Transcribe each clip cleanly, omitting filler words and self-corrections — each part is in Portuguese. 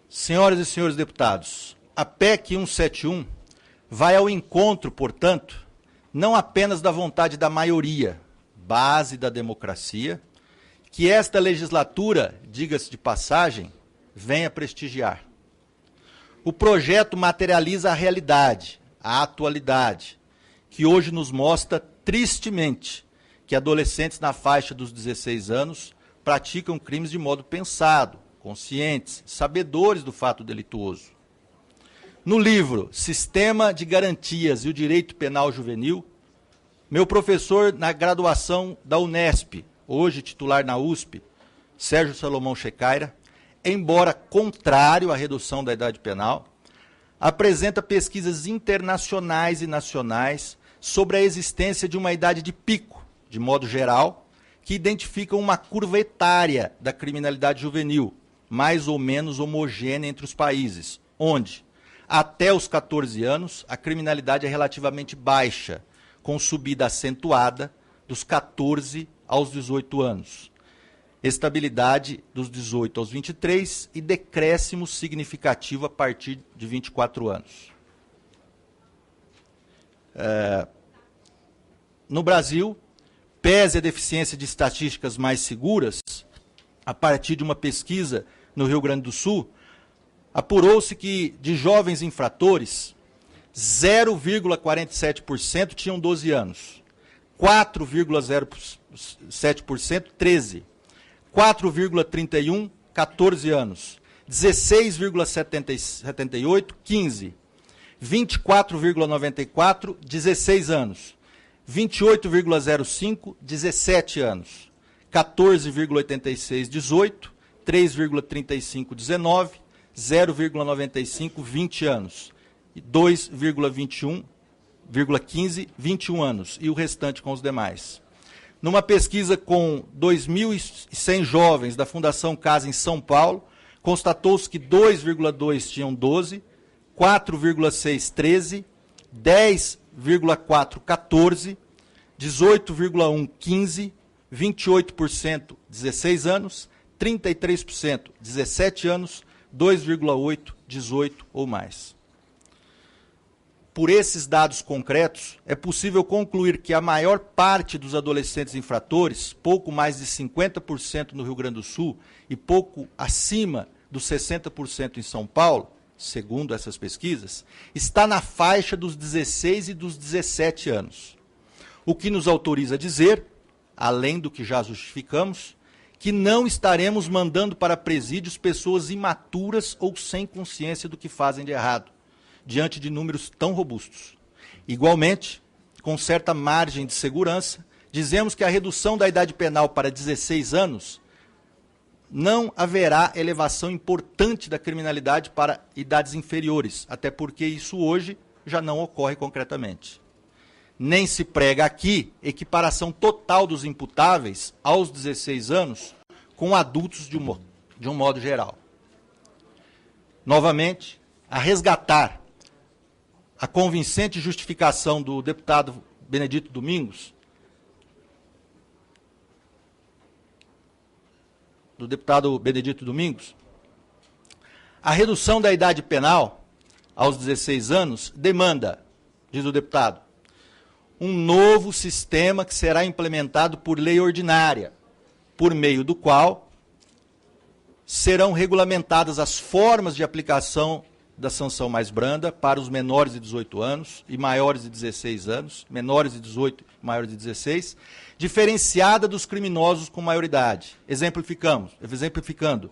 Senhoras e senhores deputados, a PEC 171 vai ao encontro, portanto, não apenas da vontade da maioria, base da democracia, que esta legislatura, diga-se de passagem, venha prestigiar. O projeto materializa a realidade, a atualidade, que hoje nos mostra tristemente que adolescentes na faixa dos 16 anos praticam crimes de modo pensado, conscientes, sabedores do fato delituoso. No livro Sistema de Garantias e o Direito Penal Juvenil, meu professor na graduação da Unesp, hoje titular na USP, Sérgio Salomão Checaira, embora contrário à redução da idade penal, apresenta pesquisas internacionais e nacionais sobre a existência de uma idade de pico, de modo geral, que identificam uma curva etária da criminalidade juvenil, mais ou menos homogênea entre os países, onde, até os 14 anos, a criminalidade é relativamente baixa, com subida acentuada dos 14 aos 18 anos. Estabilidade dos 18 aos 23 e decréscimo significativo a partir de 24 anos. No Brasil, pese a deficiência de estatísticas mais seguras, a partir de uma pesquisa no Rio Grande do Sul, apurou-se que de jovens infratores, 0,47% tinham 12 anos, 4,07% 13, 4,31% 14 anos, 16,78% 15, 24,94% 16 anos, 28,05% 17 anos, 14,86% 18, 3,35% 19, 0,95% 20 anos, 2,21,15 21 anos e o restante com os demais. Numa pesquisa com 2.100 jovens da Fundação Casa em São Paulo, constatou-se que 2,2 tinham 12, 4,6 13, 10,4 14, 18,1 15, 28% 16 anos, 33% 17 anos, 2,8 18 ou mais. Por esses dados concretos, é possível concluir que a maior parte dos adolescentes infratores, pouco mais de 50% no Rio Grande do Sul e pouco acima dos 60% em São Paulo, segundo essas pesquisas, está na faixa dos 16 e dos 17 anos. O que nos autoriza a dizer, além do que já justificamos, que não estaremos mandando para presídios pessoas imaturas ou sem consciência do que fazem de errado, diante de números tão robustos. Igualmente, com certa margem de segurança, dizemos que a redução da idade penal para 16 anos não haverá elevação importante da criminalidade para idades inferiores, até porque isso hoje já não ocorre concretamente. Nem se prega aqui equiparação total dos imputáveis aos 16 anos com adultos de um modo geral. Novamente, a resgatar a convincente justificação do deputado Benedito Domingos, a redução da idade penal aos 16 anos demanda, diz o deputado, um novo sistema que será implementado por lei ordinária, por meio do qual serão regulamentadas as formas de aplicação da sanção mais branda para os menores de 18 anos e maiores de 16 anos, menores de 18 e maiores de 16, diferenciada dos criminosos com maioridade. Exemplificando,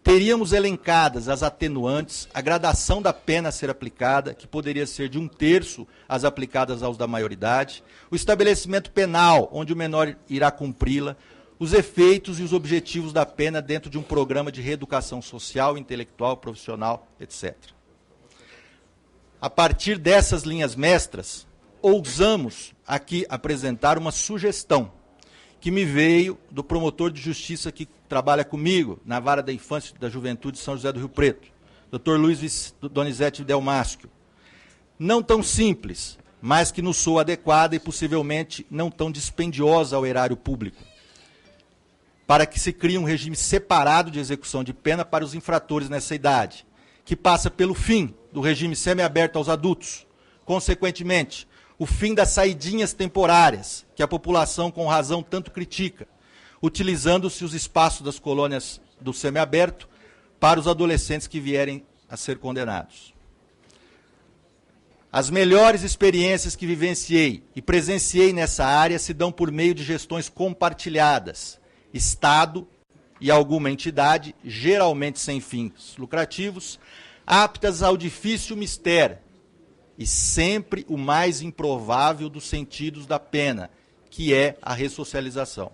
teríamos elencadas as atenuantes, a gradação da pena a ser aplicada, que poderia ser de 1/3 as aplicadas aos da maioridade, o estabelecimento penal, onde o menor irá cumpri-la, os efeitos e os objetivos da pena dentro de um programa de reeducação social, intelectual, profissional, etc. A partir dessas linhas mestras, ousamos aqui apresentar uma sugestão que me veio do promotor de justiça que trabalha comigo na Vara da Infância e da Juventude de São José do Rio Preto, Dr. Luiz Donizete Delmáschio. Não tão simples, mas que nos soa adequada e possivelmente não tão dispendiosa ao erário público, para que se crie um regime separado de execução de pena para os infratores nessa idade, que passa pelo fim do regime semiaberto aos adultos, consequentemente, o fim das saidinhas temporárias, que a população com razão tanto critica, utilizando-se os espaços das colônias do semiaberto para os adolescentes que vierem a ser condenados. As melhores experiências que vivenciei e presenciei nessa área se dão por meio de gestões compartilhadas, Estado e alguma entidade, geralmente sem fins lucrativos, aptas ao difícil mistério e sempre o mais improvável dos sentidos da pena, que é a ressocialização.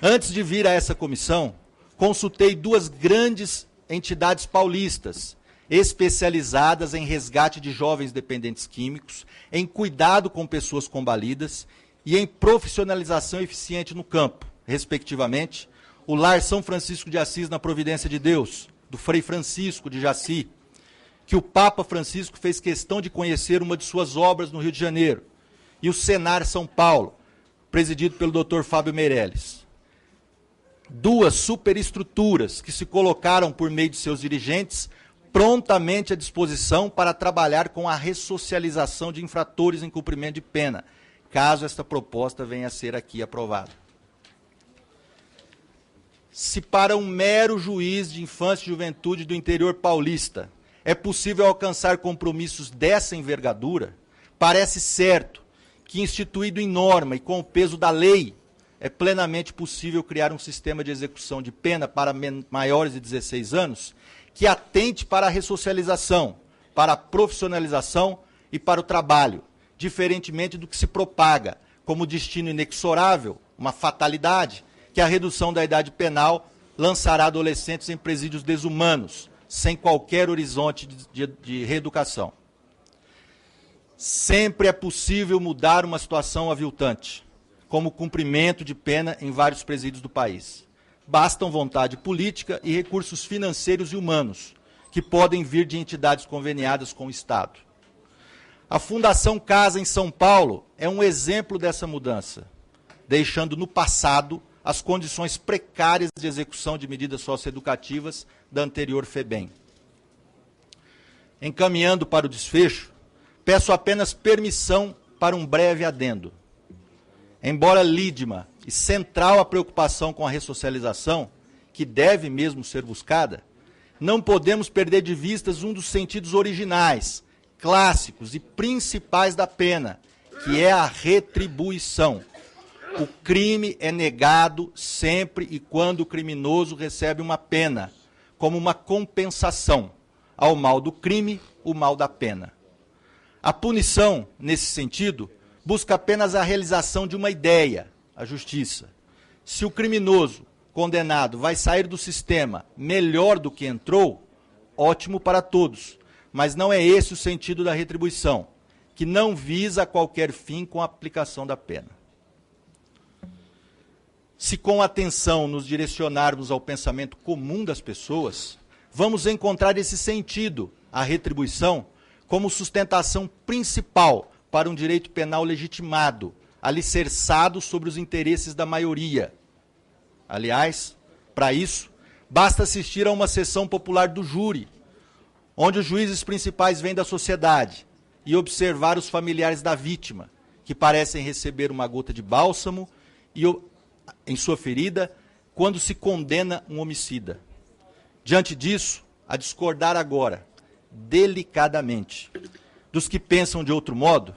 Antes de vir a essa comissão, consultei duas grandes entidades paulistas, especializadas em resgate de jovens dependentes químicos, em cuidado com pessoas combalidas e em profissionalização eficiente no campo, respectivamente, o Lar São Francisco de Assis na Providência de Deus, do Frei Francisco de Jaci, que o Papa Francisco fez questão de conhecer uma de suas obras no Rio de Janeiro, e o Senar São Paulo, presidido pelo Dr. Fábio Meirelles. Duas superestruturas que se colocaram por meio de seus dirigentes prontamente à disposição para trabalhar com a ressocialização de infratores em cumprimento de pena, caso esta proposta venha a ser aqui aprovada. Se para um mero juiz de infância e juventude do interior paulista é possível alcançar compromissos dessa envergadura, parece certo que, instituído em norma e com o peso da lei, é plenamente possível criar um sistema de execução de pena para maiores de 16 anos que atente para a ressocialização, para a profissionalização e para o trabalho, diferentemente do que se propaga como destino inexorável, uma fatalidade, que a redução da idade penal lançará adolescentes em presídios desumanos, sem qualquer horizonte de reeducação. Sempre é possível mudar uma situação aviltante, como o cumprimento de pena em vários presídios do país. Bastam vontade política e recursos financeiros e humanos, que podem vir de entidades conveniadas com o Estado. A Fundação Casa, em São Paulo, é um exemplo dessa mudança, deixando no passado as condições precárias de execução de medidas socioeducativas da anterior FEBEM. Encaminhando para o desfecho, peço apenas permissão para um breve adendo. Embora lídima e central a preocupação com a ressocialização, que deve mesmo ser buscada, não podemos perder de vista um dos sentidos originais, clássicos e principais da pena, que é a retribuição. O crime é negado sempre e quando o criminoso recebe uma pena, como uma compensação ao mal do crime, o mal da pena. A punição, nesse sentido, busca apenas a realização de uma ideia, a justiça. Se o criminoso condenado vai sair do sistema melhor do que entrou, ótimo para todos, mas não é esse o sentido da retribuição, que não visa qualquer fim com a aplicação da pena. Se com atenção nos direcionarmos ao pensamento comum das pessoas, vamos encontrar esse sentido, a retribuição, como sustentação principal para um direito penal legitimado, alicerçado sobre os interesses da maioria. Aliás, para isso, basta assistir a uma sessão popular do júri, onde os juízes principais vêm da sociedade, e observar os familiares da vítima, que parecem receber uma gota de bálsamo em sua ferida quando se condena um homicida. Diante disso, a discordar agora, delicadamente, dos que pensam de outro modo,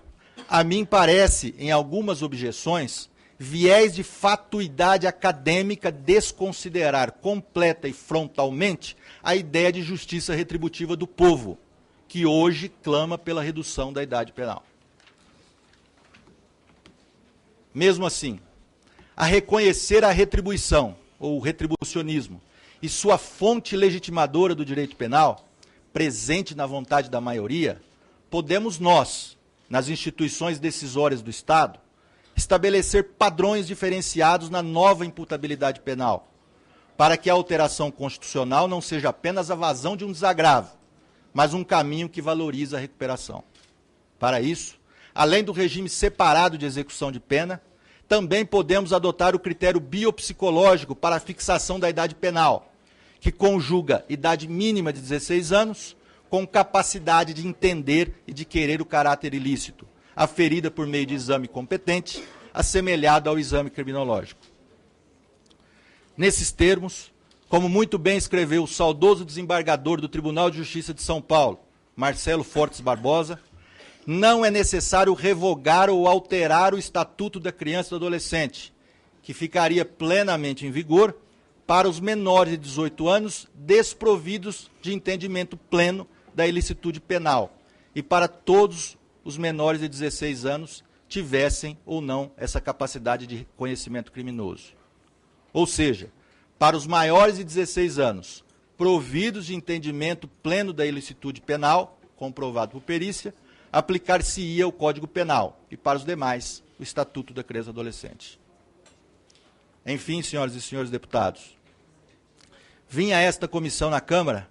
a mim parece, em algumas objeções, viés de fatuidade acadêmica desconsiderar completa e frontalmente a ideia de justiça retributiva do povo, que hoje clama pela redução da idade penal. Mesmo assim, a reconhecer a retribuição, ou retribucionismo, e sua fonte legitimadora do direito penal, presente na vontade da maioria, podemos nós, nas instituições decisórias do Estado, estabelecer padrões diferenciados na nova imputabilidade penal, para que a alteração constitucional não seja apenas a vazão de um desagravo, mas um caminho que valoriza a recuperação. Para isso, além do regime separado de execução de pena, também podemos adotar o critério biopsicológico para a fixação da idade penal, que conjuga idade mínima de 16 anos com capacidade de entender e de querer o caráter ilícito, aferida por meio de exame competente, assemelhado ao exame criminológico. Nesses termos, como muito bem escreveu o saudoso desembargador do Tribunal de Justiça de São Paulo, Marcelo Fortes Barbosa, não é necessário revogar ou alterar o Estatuto da Criança e do Adolescente, que ficaria plenamente em vigor para os menores de 18 anos desprovidos de entendimento pleno da ilicitude penal e para todos os menores de 16 anos tivessem ou não essa capacidade de conhecimento criminoso. Ou seja, para os maiores de 16 anos, providos de entendimento pleno da ilicitude penal, comprovado por perícia, aplicar-se-ia o Código Penal e, para os demais, o Estatuto da Criança e do Adolescente. Enfim, senhoras e senhores deputados, vim a esta comissão na Câmara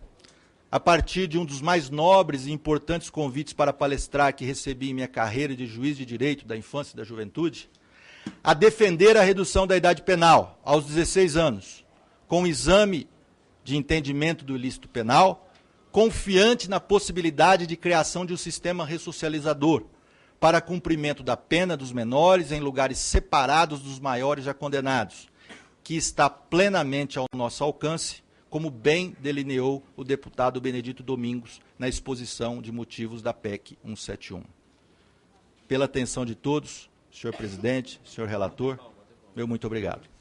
a partir de um dos mais nobres e importantes convites para palestrar que recebi em minha carreira de juiz de direito da infância e da juventude, a defender a redução da idade penal aos 16 anos, com exame de entendimento do ilícito penal, confiante na possibilidade de criação de um sistema ressocializador para cumprimento da pena dos menores em lugares separados dos maiores já condenados, que está plenamente ao nosso alcance, como bem delineou o deputado Benedito Domingos na exposição de motivos da PEC 171. Pela atenção de todos, senhor presidente, senhor relator, meu muito obrigado.